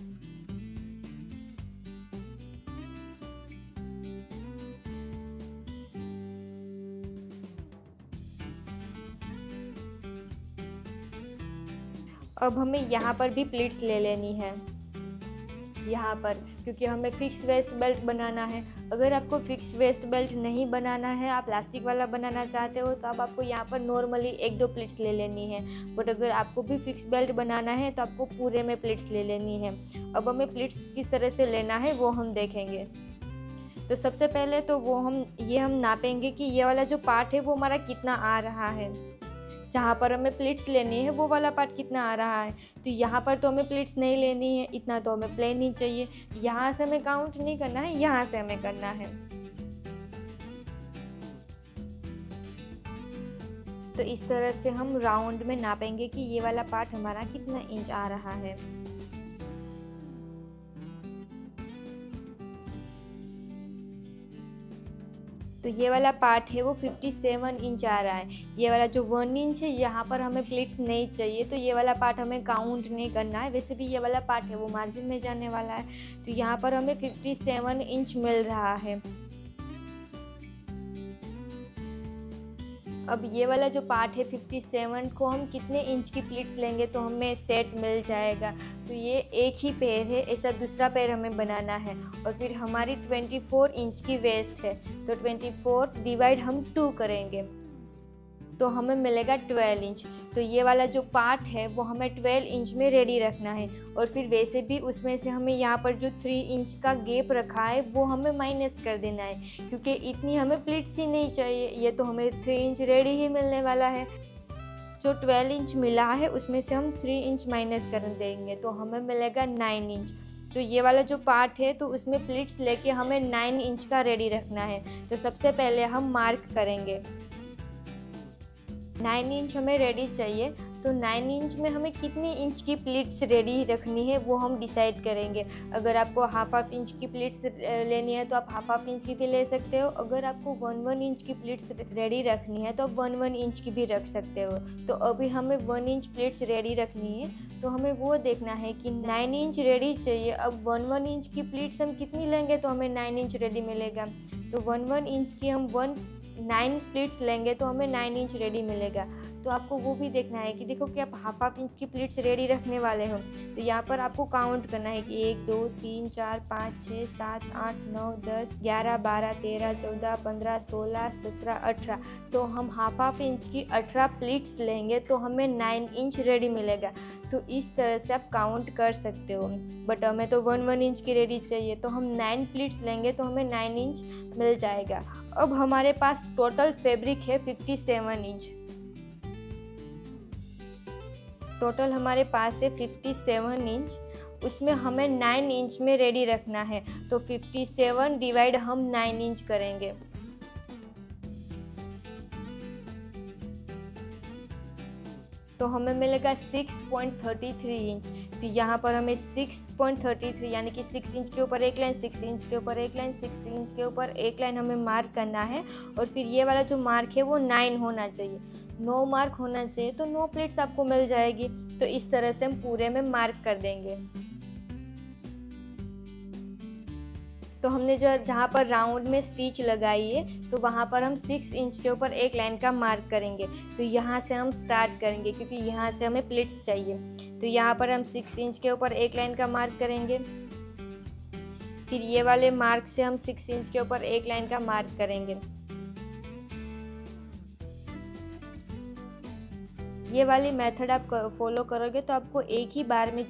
अब हमें यहाँ पर भी प्लीट्स ले लेनी है, यहाँ पर, क्योंकि हमें फिक्स वेस्ट बेल्ट बनाना है। अगर आपको फिक्स वेस्ट बेल्ट नहीं बनाना है, आप प्लास्टिक वाला बनाना चाहते हो, तो अब आपको यहाँ पर नॉर्मली 1-2 प्लीट्स ले लेनी है। बट अगर आपको भी फिक्स बेल्ट बनाना है तो आपको पूरे में प्लीट्स ले लेनी है। अब हमें प्लीट्स किस तरह से लेना है वो हम देखेंगे। तो सबसे पहले तो हम नापेंगे कि ये वाला जो पार्ट है वो हमारा कितना आ रहा है। जहाँ पर हमें प्लीट्स लेनी है वो वाला पार्ट कितना आ रहा है। तो यहाँ पर तो हमें प्लीट्स नहीं लेनी है, इतना तो हमें प्लेन ही चाहिए। यहाँ से हमें काउंट नहीं करना है, यहाँ से हमें करना है। तो इस तरह से हम राउंड में नापेंगे कि ये वाला पार्ट हमारा कितना इंच आ रहा है। तो ये वाला पार्ट है वो 57 इंच आ रहा है। ये वाला जो 1 इंच है यहाँ पर हमें प्लीट्स नहीं चाहिए, तो ये वाला पार्ट हमें काउंट नहीं करना है। वैसे भी ये वाला पार्ट है वो मार्जिन में जाने वाला है। तो यहाँ पर हमें 57 इंच मिल रहा है। अब ये वाला जो पार्ट है 57 को हम कितने इंच की प्लीट्स लेंगे तो हमें सेट मिल जाएगा। तो ये एक ही पैर है, ऐसा दूसरा पैर हमें बनाना है। और फिर हमारी 24 इंच की वेस्ट है, तो 24 डिवाइड हम 2 करेंगे तो हमें मिलेगा 12 इंच। तो ये वाला जो पार्ट है वो हमें 12 इंच में रेडी रखना है। और फिर वैसे भी उसमें से हमें यहाँ पर जो 3 इंच का गैप रखा है वो हमें माइनस कर देना है, क्योंकि इतनी हमें प्लीट्स ही नहीं चाहिए। ये तो हमें 3 इंच रेडी ही मिलने वाला है। जो 12 इंच मिला है उसमें से हम 3 इंच माइनस कर देंगे तो हमें मिलेगा 9 इंच। तो ये वाला जो पार्ट है तो उसमें प्लीट्स लेके हमें 9 इंच का रेडी रखना है। तो सबसे पहले हम मार्क करेंगे। 9 इंच हमें रेडी चाहिए, तो 9 इंच में हमें कितनी इंच की प्लीट्स रेडी रखनी है वो हम डिसाइड करेंगे। अगर आपको हाफ इंच की प्लीट्स लेनी है तो आप हाफ इंच की भी ले सकते हो। अगर आपको 1 इंच की प्लीट्स रेडी रखनी है तो आप 1 इंच की भी रख सकते हो। तो अभी हमें 1 इंच प्लीट्स रेडी रखनी है, तो हमें वो देखना है कि 9 इंच रेडी चाहिए। अब 1 इंच की प्लीट्स हम कितनी लेंगे तो हमें 9 इंच रेडी मिलेगा। तो 1 इंच की हम 9 प्लीट्स लेंगे तो हमें 9 इंच रेडी मिलेगा। तो आपको वो भी देखना है कि देखो कि आप हाफ इंच की प्लीट्स रेडी रखने वाले हो, तो यहाँ पर आपको काउंट करना है कि 1 2 3 4 5 6 7 8 9 10 11 12 13 14 15 16 17 18। तो हम हाफ इंच की 18 प्लीट्स लेंगे तो हमें 9 इंच रेडी मिलेगा। तो इस तरह से आप काउंट कर सकते हो। बट हमें तो 1 इंच की रेडी चाहिए, तो हम 9 प्लीट्स लेंगे तो हमें 9 इंच मिल जाएगा। अब हमारे पास टोटल फैब्रिक है 57 इंच। टोटल हमारे पास है 57 इंच, उसमें हमें 9 इंच में रेडी रखना है। तो 57 डिवाइड हम 9 इंच करेंगे। तो हमें मिलेगा 6.33 इंच। तो यहाँ पर हमें 6.33 यानी कि 6 इंच के ऊपर एक लाइन, 6 इंच के ऊपर एक लाइन, 6 इंच के ऊपर एक लाइन हमें मार्क करना है। और फिर ये वाला जो मार्क है वो 9 होना चाहिए, 9 मार्क होना चाहिए। तो 9 प्लेट्स आपको मिल जाएगी। तो इस तरह से हम पूरे में मार्क कर देंगे। तो हमने जहाँ पर राउंड में स्टिच लगाई है तो वहाँ पर हम 6 इंच के ऊपर एक लाइन का मार्क करेंगे। तो यहाँ से हम स्टार्ट करेंगे क्योंकि यहाँ से हमें प्लेट्स चाहिए। तो यहाँ पर हम 6 इंच के ऊपर एक लाइन का मार्क करेंगे। फिर ये वाले मार्क से हम 6 इंच के ऊपर एक लाइन का मार्क करेंगे। ये वाली मेथड आप फॉलो करोगे तो आपको एक ही बार में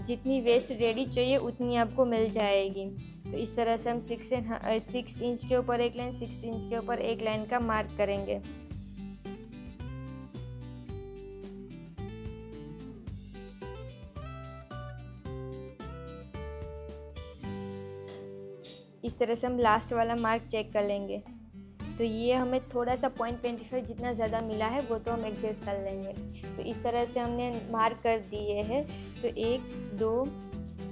जितनी वेस्ट रेडी चाहिए उतनी आपको मिल जाएगी। तो इस तरह से हम 6 इंच के ऊपर एक लाइन, 6 इंच के ऊपर एक लाइन का मार्क करेंगे। इस तरह से हम लास्ट वाला मार्क चेक कर लेंगे। तो ये हमें थोड़ा सा 0.25 जितना ज़्यादा मिला है वो तो हम एडजस्ट कर लेंगे। तो इस तरह से हमने मार्क कर दिए हैं। तो 1 2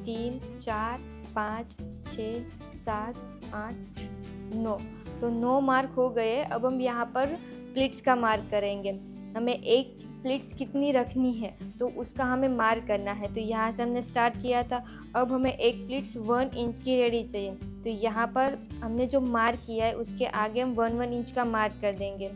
3 4 5 6 7 8 9, तो 9 मार्क हो गए। अब हम यहाँ पर प्लीट्स का मार्क करेंगे। हमें एक प्लीट्स कितनी रखनी है तो उसका हमें मार्क करना है। तो यहाँ से हमने स्टार्ट किया था, अब हमें एक प्लीट्स 1 इंच की रेडी चाहिए। तो यहाँ पर हमने जो मार्क किया है उसके आगे हम 1 इंच का मार्क कर देंगे।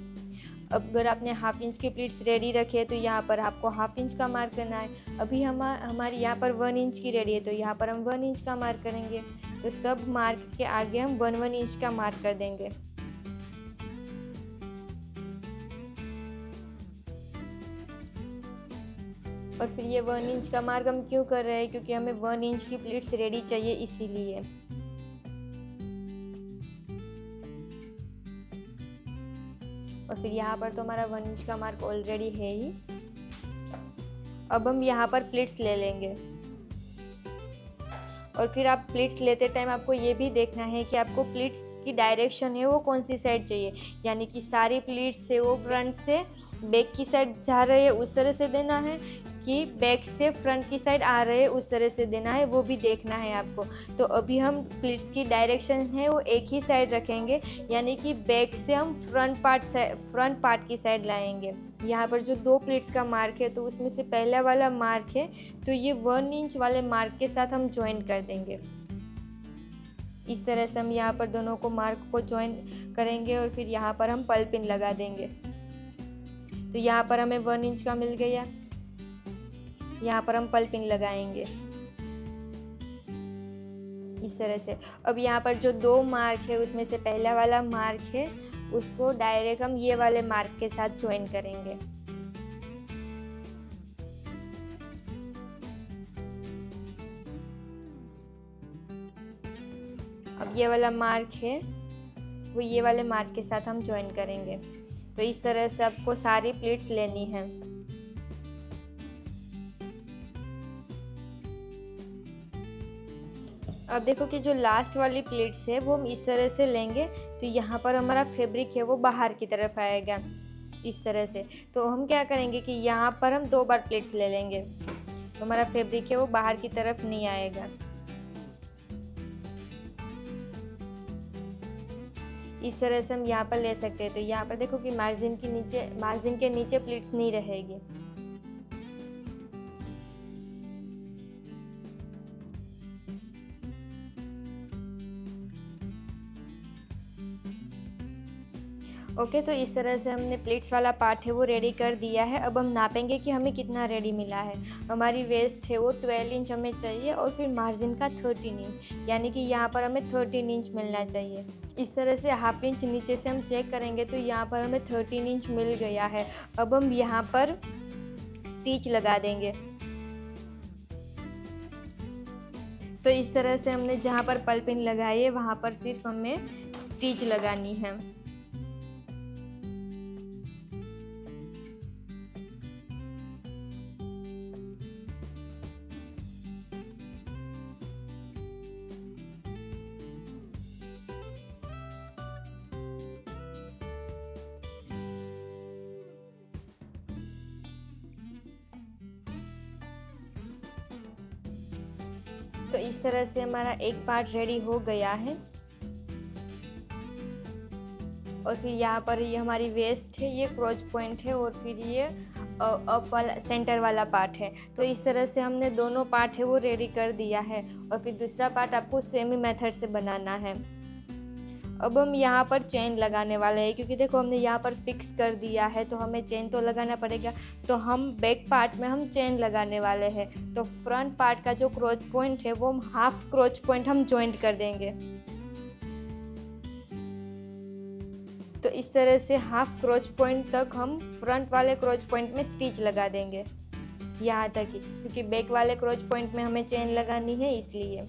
अब अगर आपने हाफ इंच की प्लीट्स रेडी रखी है तो यहाँ पर आपको हाफ इंच का मार्क करना है। अभी हमारी यहाँ पर 1 इंच की रेडी है तो यहाँ पर हम 1 इंच का मार्क करेंगे। तो सब मार्क के आगे हम 1 इंच का मार्क कर देंगे। और फिर ये 1 इंच का मार्क हम क्यों कर रहे हैं, क्योंकि हमें 1 इंच की प्लीट्स रेडी चाहिए इसीलिए। और फिर यहाँ पर तो हमारा 1 इंच का मार्क ऑलरेडी है ही। अब हम यहाँ पर प्लीट्स ले लेंगे। और फिर आप प्लीट्स लेते टाइम आपको ये भी देखना है कि आपको प्लीट्स की डायरेक्शन है वो कौन सी साइड चाहिए, यानी कि सारी प्लीट्स से वो फ्रंट से बैक की साइड जा रहे हैं उस तरह से देना है कि बैक से फ्रंट की साइड आ रहे हैं उस तरह से देना है, वो भी देखना है आपको। तो अभी हम प्लीट्स की डायरेक्शन है वो एक ही साइड रखेंगे, यानी कि बैक से हम फ्रंट पार्ट की साइड लाएंगे। यहाँ पर जो 2 प्लीट्स का मार्क है तो उसमें से पहला वाला मार्क है तो ये 1 इंच वाले मार्क के साथ हम ज्वाइन कर देंगे। इस तरह से हम यहाँ पर दोनों को मार्क को ज्वाइन करेंगे और फिर यहाँ पर हम पल पिन लगा देंगे। तो यहाँ पर हमें 1 इंच का मिल गया, यहाँ पर हम पल पिन लगाएंगे इस तरह से। अब यहाँ पर जो 2 मार्क है उसमें से पहला वाला मार्क है उसको डायरेक्ट हम ये वाले मार्क के साथ ज्वाइन करेंगे। अब ये वाला मार्क है वो ये वाले मार्क के साथ हम ज्वाइन करेंगे। तो इस तरह से आपको सारी प्लीट्स लेनी है। अब देखो कि जो लास्ट वाली प्लीट्स है वो हम इस तरह से लेंगे तो यहाँ पर हमारा फैब्रिक है वो बाहर की तरफ आएगा इस तरह से। तो हम क्या करेंगे कि यहाँ पर हम 2 बार प्लीट्स ले लेंगे तो हमारा फैब्रिक है वो बाहर की तरफ नहीं आएगा। इस तरह से हम यहाँ पर ले सकते हैं। तो यहाँ पर देखो कि मार्जिन के नीचे प्लीट्स नहीं रहेगी। ओके, तो इस तरह से हमने प्लीट्स वाला पार्ट है वो रेडी कर दिया है। अब हम नापेंगे कि हमें कितना रेडी मिला है। हमारी वेस्ट है वो 12 इंच हमें चाहिए और फिर मार्जिन का 13 इंच, यानी कि यहाँ पर हमें 13 इंच मिलना चाहिए। इस तरह से हाफ इंच नीचे से हम चेक करेंगे तो यहाँ पर हमें 13 इंच मिल गया है। अब हम यहाँ पर स्टिच लगा देंगे। तो इस तरह से हमने जहाँ पर पल पिन लगाई है वहाँ पर सिर्फ हमें स्टिच लगानी है। तो इस तरह से हमारा एक पार्ट रेडी हो गया है। और फिर यहाँ पर ये हमारी वेस्ट है, ये क्रॉच पॉइंट है और फिर ये अप वाला सेंटर वाला पार्ट है। तो इस तरह से हमने दोनों पार्ट है वो रेडी कर दिया है। और फिर दूसरा पार्ट आपको सेम ही मेथड से बनाना है। अब हम यहाँ पर चेन लगाने वाले हैं, क्योंकि देखो हमने यहाँ पर फिक्स कर दिया है तो हमें चेन तो लगाना पड़ेगा। तो हम बैक पार्ट में हम चेन लगाने वाले हैं। तो फ्रंट पार्ट का जो क्रॉच पॉइंट है वो हम हाफ क्रॉच पॉइंट हम जॉइंट कर देंगे। तो इस तरह से हाफ क्रॉच पॉइंट तक हम फ्रंट वाले क्रॉच पॉइंट में स्टिच लगा देंगे यहाँ तक ही, क्योंकि बैक वाले क्रॉच पॉइंट में हमें चेन लगानी है इसलिए।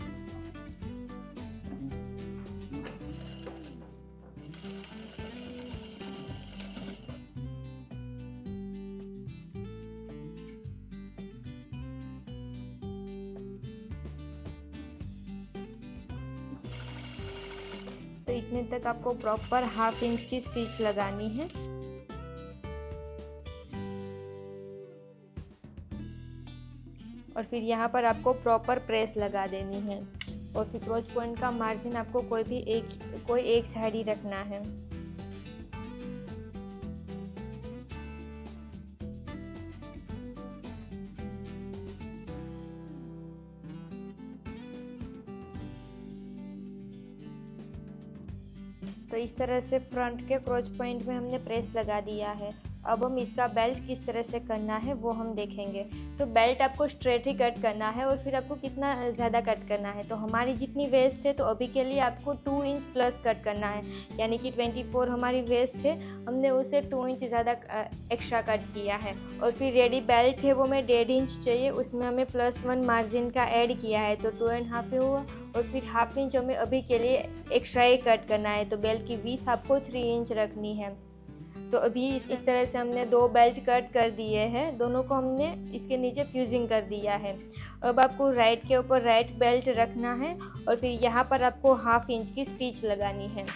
तो इतने तक आपको प्रॉपर हाफ इंच की स्टिच लगानी है। और फिर यहाँ पर आपको प्रॉपर प्रेस लगा देनी है। और फिर क्रॉच पॉइंट का मार्जिन आपको कोई एक साइड ही रखना है। तो इस तरह से फ्रंट के क्रोच पॉइंट में हमने प्रेस लगा दिया है। अब हम इसका बेल्ट किस तरह से करना है वो हम देखेंगे। तो बेल्ट आपको स्ट्रेट ही कट करना है और फिर आपको कितना ज़्यादा कट करना है। तो हमारी जितनी वेस्ट है तो अभी के लिए आपको 2 इंच प्लस कट करना है, यानी कि 24 हमारी वेस्ट है, हमने उसे 2 इंच ज़्यादा एक्स्ट्रा कट किया है। और फिर रेडी बेल्ट है वो हमें 1.5 इंच चाहिए, उसमें हमें +1 मार्जिन का ऐड किया है तो 2.5 हुआ। और फिर 1/2 इंच हमें अभी के लिए एक्स्ट्रा ही कट करना है। तो बेल्ट की विड्थ आपको 3 इंच रखनी है। तो अभी इस तरह से हमने 2 बेल्ट कट कर दिए हैं, दोनों को हमने इसके नीचे फ्यूजिंग कर दिया है। अब आपको राइट के ऊपर राइट बेल्ट रखना है और फिर यहाँ पर आपको 1/2 इंच की स्टिच लगानी है।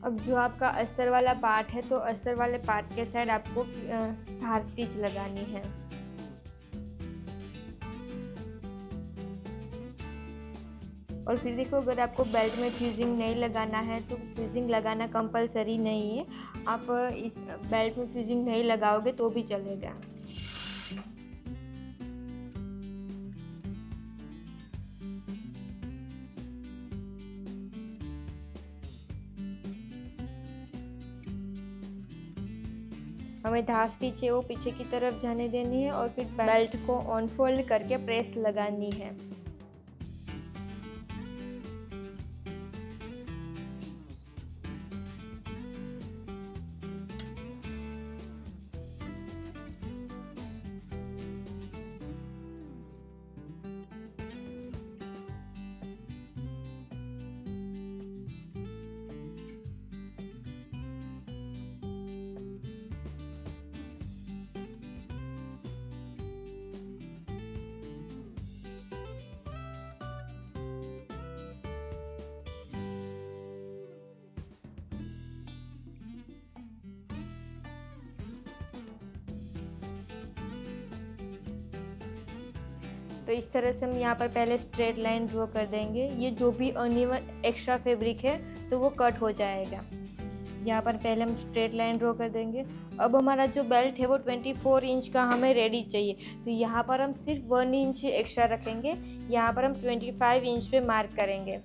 अब जो आपका अस्तर वाला पार्ट है तो अस्तर वाले पार्ट के साइड आपको धार स्टिच लगानी है। और फिर देखो, अगर आपको बेल्ट में फ्यूजिंग नहीं लगाना है तो फ्यूजिंग लगाना कंपलसरी नहीं है, आप इस बेल्ट में फ्यूजिंग नहीं लगाओगे तो भी चलेगा। हमें धार स्टिच है वो पीछे की तरफ जाने देनी है और फिर बेल्ट को ऑन फोल्ड करके प्रेस लगानी है। तो इस तरह से हम यहाँ पर पहले स्ट्रेट लाइन ड्रॉ कर देंगे। ये जो भी अनइवन एक्स्ट्रा फैब्रिक है तो वो कट हो जाएगा। यहाँ पर पहले हम स्ट्रेट लाइन ड्रॉ कर देंगे। अब हमारा जो बेल्ट है वो 24 इंच का हमें रेडी चाहिए, तो यहाँ पर हम सिर्फ 1 इंच एक्स्ट्रा रखेंगे। यहाँ पर हम 25 इंच पे मार्क करेंगे।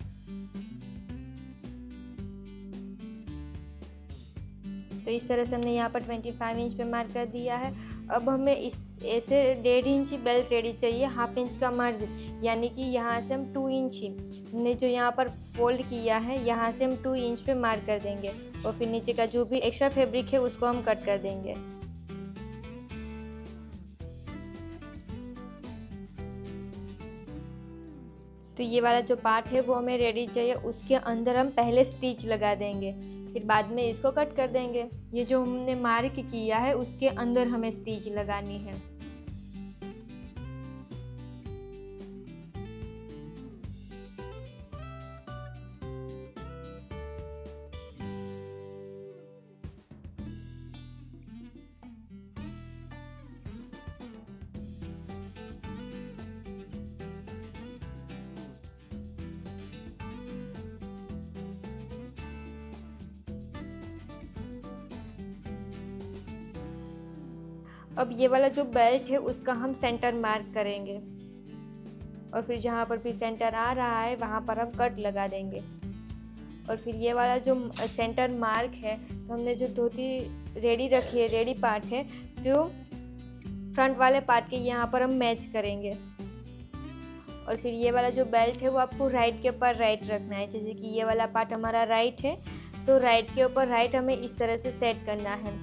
तो इस तरह से हमने यहाँ पर 25 इंच पे मार्क कर दिया है। अब हमें इस ऐसे 1.5 इंच बेल्ट रेडी चाहिए, 1/2 इंच का मार्जिन, यानी कि यहाँ से हम 2 इंच ही हमने जो यहाँ पर फोल्ड किया है यहाँ से हम 2 इंच पे मार्क कर देंगे। और फिर नीचे का जो भी एक्स्ट्रा फैब्रिक है उसको हम कट कर देंगे। तो ये वाला जो पार्ट है वो हमें रेडी चाहिए, उसके अंदर हम पहले स्टिच लगा देंगे, फिर बाद में इसको कट कर देंगे। ये जो हमने मार्क किया है उसके अंदर हमें स्टिच लगानी है। अब ये वाला जो बेल्ट है उसका हम सेंटर मार्क करेंगे और फिर जहाँ पर भी सेंटर आ रहा है वहाँ पर हम कट लगा देंगे। और फिर ये वाला जो सेंटर मार्क है तो हमने जो धोती रेडी रखी है, रेडी पार्ट है, तो फ्रंट वाले पार्ट के यहाँ पर हम मैच करेंगे। और फिर ये वाला जो बेल्ट है वो आपको राइट के ऊपर राइट रखना है। जैसे कि ये वाला पार्ट हमारा राइट है तो राइट के ऊपर राइट हमें इस तरह से सेट करना है।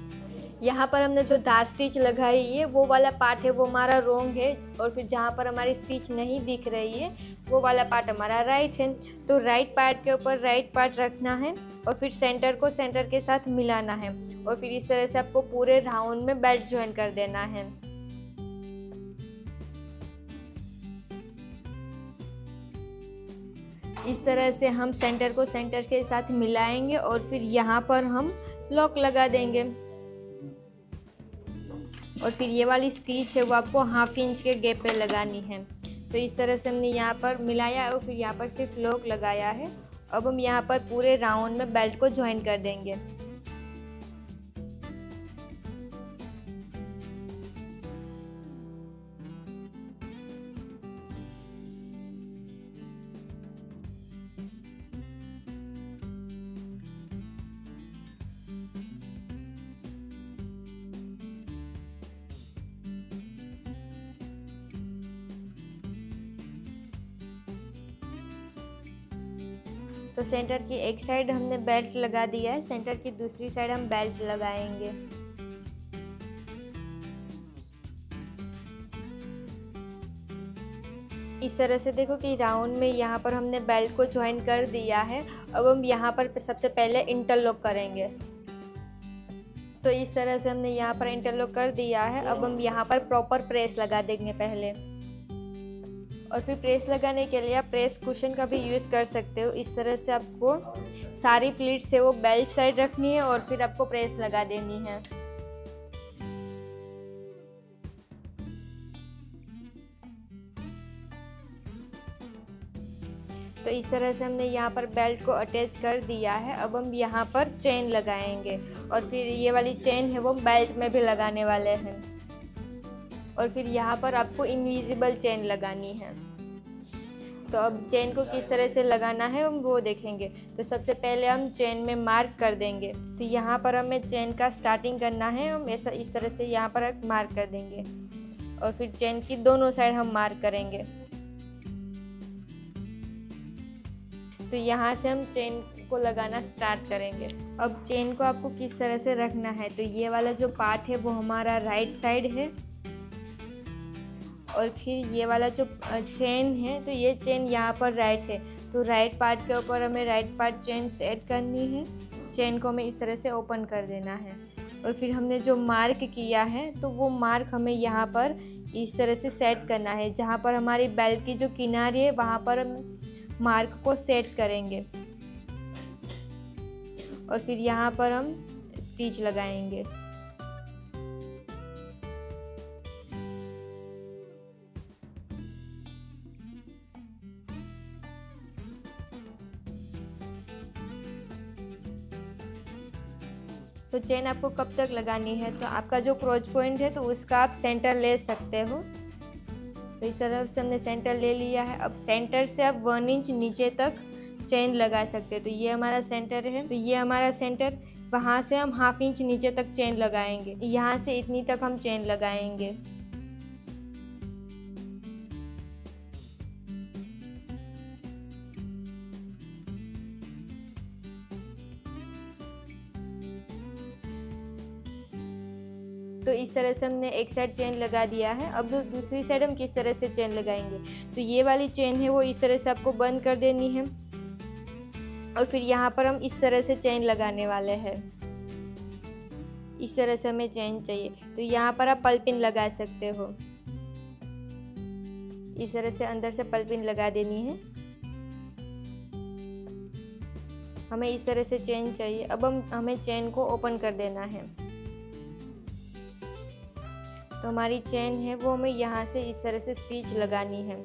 यहाँ पर हमने जो धार स्टिच लगाई है वो वाला पार्ट है वो हमारा रोंग है, और फिर जहाँ पर हमारी स्टिच नहीं दिख रही है वो वाला पार्ट हमारा राइट है। तो राइट पार्ट के ऊपर राइट पार्ट रखना है और फिर सेंटर को सेंटर के साथ मिलाना है और फिर इस तरह से आपको पूरे राउंड में बेल्ट ज्वाइन कर देना है। इस तरह से हम सेंटर को सेंटर के साथ मिलाएंगे और फिर यहाँ पर हम लॉक लगा देंगे। और फिर ये वाली स्टिच है वो आपको 1/2 इंच के गैप पे लगानी है। तो इस तरह से हमने यहाँ पर मिलाया और फिर यहाँ पर सिर्फ लॉक लगाया है। अब हम यहाँ पर पूरे राउंड में बेल्ट को ज्वाइन कर देंगे। तो सेंटर की एक साइड हमने बेल्ट लगा दिया है, सेंटर की दूसरी साइड हम बेल्ट लगाएंगे। इस तरह से देखो कि राउंड में यहाँ पर हमने बेल्ट को ज्वाइन कर दिया है। अब हम यहाँ पर सबसे पहले इंटरलॉक करेंगे। तो इस तरह से हमने यहाँ पर इंटरलॉक कर दिया है। अब हम यहाँ पर प्रॉपर प्रेस लगा देंगे पहले, और फिर प्रेस लगाने के लिए आप प्रेस कुशन का भी यूज़ कर सकते हो। इस तरह से आपको सारी प्लीट से वो बेल्ट साइड रखनी है और फिर आपको प्रेस लगा देनी है। तो इस तरह से हमने यहाँ पर बेल्ट को अटैच कर दिया है। अब हम यहाँ पर चेन लगाएंगे, और फिर ये वाली चेन है वो बेल्ट में भी लगाने वाले हैं, और फिर यहाँ पर आपको इनविजिबल चेन लगानी है। तो अब चेन को किस तरह से लगाना है हम वो देखेंगे। तो सबसे पहले हम चेन में मार्क कर देंगे। तो यहाँ पर हमें चेन का स्टार्टिंग करना है, हम ऐसा इस तरह से यहाँ पर मार्क कर देंगे, और फिर चेन की दोनों साइड हम मार्क करेंगे। तो यहाँ से हम चेन को लगाना स्टार्ट करेंगे। अब चेन को आपको किस तरह से रखना है, तो ये वाला जो पार्ट है वो हमारा राइट साइड है, और फिर ये वाला जो चेन है तो ये चेन यहाँ पर राइट है। तो राइट पार्ट के ऊपर हमें राइट पार्ट चेन सेट करनी है। चेन को हमें इस तरह से ओपन कर देना है, और फिर हमने जो मार्क किया है तो वो मार्क हमें यहाँ पर इस तरह से सेट करना है। जहाँ पर हमारी बेल्ट की जो किनारी है वहाँ पर हम मार्क को सेट करेंगे, और फिर यहाँ पर हम स्टिच लगाएंगे। तो चेन आपको कब तक लगानी है, तो आपका जो क्रोच पॉइंट है तो उसका आप सेंटर ले सकते हो। तो इस तरह से हमने सेंटर ले लिया है। अब सेंटर से आप 1 इंच नीचे तक चेन लगा सकते हैं। तो ये हमारा सेंटर है, तो ये हमारा सेंटर, वहाँ से हम 1/2 इंच नीचे तक चेन लगाएंगे। यहाँ से इतनी तक हम चेन लगाएंगे। तो इस तरह से हमने एक साइड चेन लगा दिया है। अब दूसरी साइड हम किस तरह से चेन लगाएंगे, तो ये वाली चेन है वो इस तरह से आपको बंद कर देनी है, और फिर यहाँ पर हम इस तरह से चेन लगाने वाले हैं। इस तरह से हमें चेन चाहिए, तो यहाँ पर आप पल्पिन लगा सकते हो। इस तरह से अंदर से पल्पिन लगा देनी है। हमें इस तरह से चेन चाहिए। अब हमें चेन को ओपन कर देना है। तो हमारी चेन है वो हमें यहाँ से इस तरह से स्टिच लगानी है,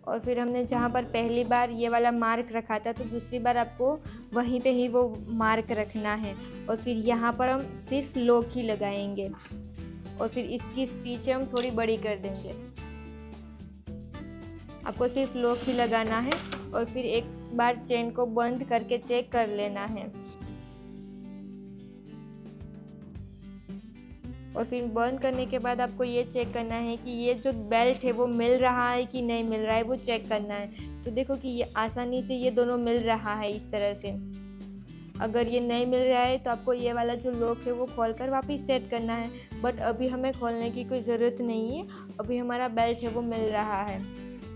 और फिर हमने जहाँ पर पहली बार ये वाला मार्क रखा था तो दूसरी बार आपको वहीं पे ही वो मार्क रखना है, और फिर यहाँ पर हम सिर्फ लॉक ही लगाएंगे, और फिर इसकी स्टिच हम थोड़ी बड़ी कर देंगे। आपको सिर्फ लॉक ही लगाना है, और फिर एक बार चेन को बंद करके चेक कर लेना है, और फिर बंद करने के बाद आपको ये चेक करना है कि ये जो बेल्ट है वो मिल रहा है कि नहीं मिल रहा है, वो चेक करना है। तो देखो कि ये आसानी से ये दोनों मिल रहा है इस तरह से। अगर ये नहीं मिल रहा है तो आपको ये वाला जो लॉक है वो खोलकर वापस सेट करना है, बट अभी हमें खोलने की कोई ज़रूरत नहीं है, अभी हमारा बेल्ट है वो मिल रहा है।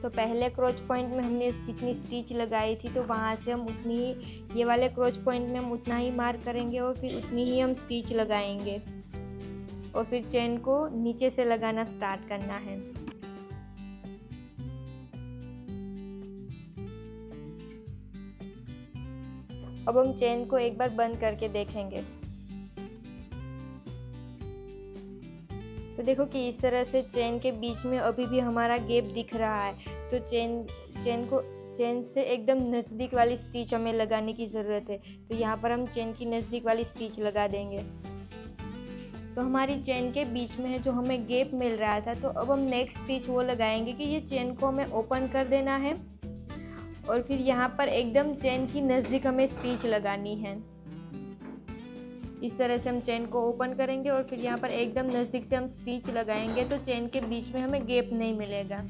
तो पहले क्रोच पॉइंट में हमने जितनी स्टिच लगाई थी तो वहाँ से हम उतनी ही, ये वाले क्रोच पॉइंट में हम उतना ही मार्क करेंगे, और फिर उतनी ही हम स्टिच लगाएंगे, और फिर चेन को नीचे से लगाना स्टार्ट करना है। अब हम चेन को एक बार बंद करके देखेंगे। तो देखो कि इस तरह से चेन के बीच में अभी भी हमारा गैप दिख रहा है। तो चेन से एकदम नज़दीक वाली स्टिच हमें लगाने की ज़रूरत है। तो यहाँ पर हम चेन की नज़दीक वाली स्टिच लगा देंगे। तो हमारी चेन के बीच में है जो हमें गैप मिल रहा था, तो अब हम नेक्स्ट स्टिच वो लगाएंगे कि ये चेन को हमें ओपन कर देना है, और फिर यहाँ पर एकदम चेन की नज़दीक हमें स्टिच लगानी है। इस तरह से हम चेन को ओपन करेंगे, और फिर यहाँ पर एकदम नज़दीक से हम स्टिच लगाएंगे, तो चेन के बीच में हमें गैप नहीं मिलेगा।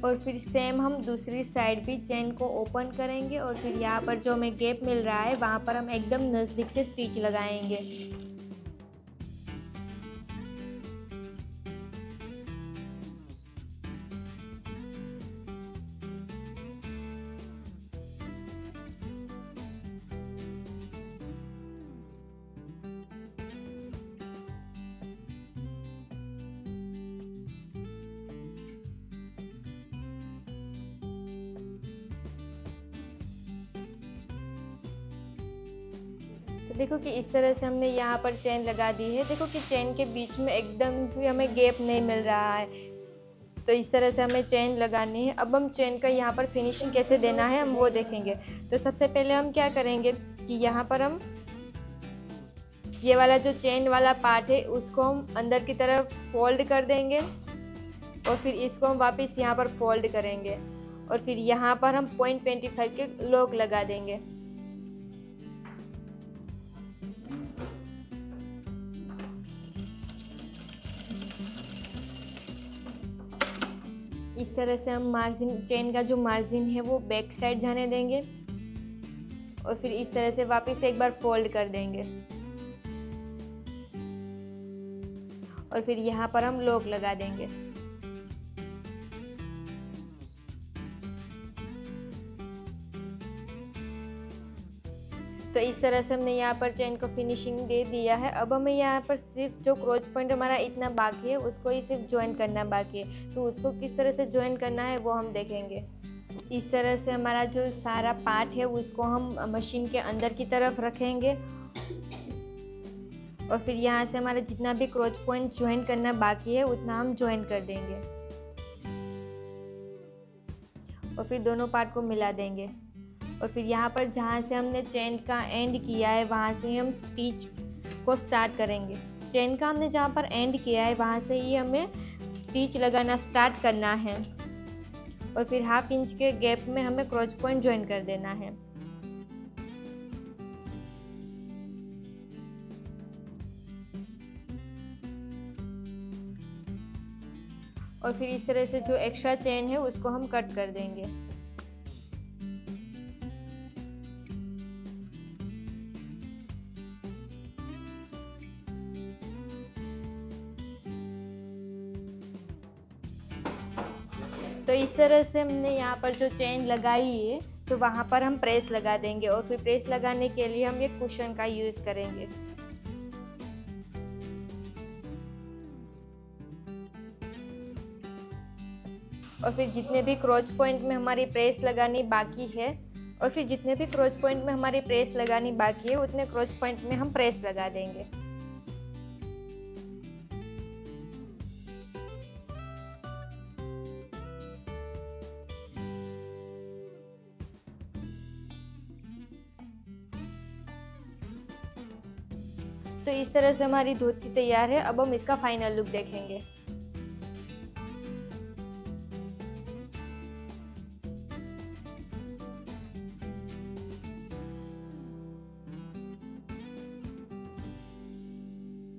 और फिर सेम हम दूसरी साइड भी चेन को ओपन करेंगे और फिर यहाँ पर जो हमें गैप मिल रहा है वहाँ पर हम एकदम नज़दीक से स्टिच लगाएंगे। तो देखो कि इस तरह से हमने यहाँ पर चेन लगा दी है। देखो कि चेन के बीच में एकदम भी हमें गैप नहीं मिल रहा है। तो इस तरह से हमें चेन लगानी है। अब हम चेन का यहाँ पर फिनिशिंग कैसे देना है हम वो देखेंगे। तो सबसे पहले हम क्या करेंगे कि यहाँ पर हम ये वाला जो चेन वाला पार्ट है उसको हम अंदर की तरफ फोल्ड कर देंगे और फिर इसको हम वापस यहाँ पर फोल्ड करेंगे और फिर यहाँ पर हम 0.25 के लॉक लगा देंगे। इस तरह से हम मार्जिन, चेन का जो मार्जिन है वो बैक साइड जाने देंगे और फिर इस तरह से वापस एक बार फोल्ड कर देंगे और फिर यहाँ पर हम लॉक लगा देंगे। तो इस तरह से हमने यहाँ पर चेन को फिनिशिंग दे दिया है। अब हमें यहाँ पर सिर्फ जो क्रोच पॉइंट हमारा इतना बाकी है उसको ही सिर्फ ज्वाइन करना बाकी है। तो उसको किस तरह से ज्वाइन करना है वो हम देखेंगे। इस तरह से हमारा जो सारा पार्ट है उसको हम मशीन के अंदर की तरफ रखेंगे और फिर यहाँ से हमारा जितना भी क्रोच पॉइंट ज्वाइन करना बाकी है उतना हम ज्वाइन कर देंगे और फिर दोनों पार्ट को मिला देंगे और फिर यहाँ पर जहाँ से हमने चेन का एंड किया है वहाँ से हम स्टिच को स्टार्ट करेंगे। चेन का हमने जहाँ पर एंड किया है वहाँ से ही हमें स्टिच लगाना स्टार्ट करना है और फिर 1/2 इंच के गैप में हमें क्रोच पॉइंट ज्वाइन कर देना है। और फिर इस तरह से जो एक्स्ट्रा चेन है उसको हम कट कर देंगे। तो इस तरह से हमने यहाँ पर जो चेन लगाई है तो वहाँ पर हम प्रेस लगा देंगे और फिर प्रेस लगाने के लिए हम ये कुशन का यूज़ करेंगे। और फिर जितने भी क्रोच पॉइंट में हमारी प्रेस लगानी बाकी है उतने क्रोच पॉइंट में हम प्रेस लगा देंगे। तो इस तरह से हमारी धोती तैयार है। अब हम इसका फाइनल लुक देखेंगे।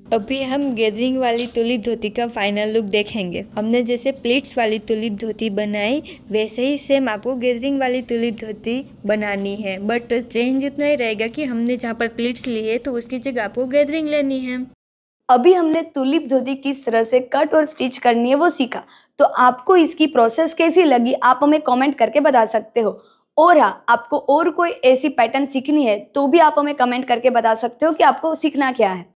अभी हम गैदरिंग वाली तुलिप धोती का फाइनल लुक देखेंगे। हमने जैसे प्लीट्स वाली तुलिप धोती बनाई वैसे ही सेम आपको गैदरिंग वाली तुलिप धोती बनानी है, बट चेंज इतना ही रहेगा कि हमने जहाँ पर प्लीट्स ली है तो उसकी जगह आपको गैदरिंग लेनी है। अभी हमने तुलिप धोती किस तरह से कट और स्टिच करनी है वो सीखा। तो आपको इसकी प्रोसेस कैसी लगी आप हमें कमेंट करके बता सकते हो। और हाँ, आपको और कोई ऐसी पैटर्न सीखनी है तो भी आप हमें कमेंट करके बता सकते हो कि आपको सीखना क्या है।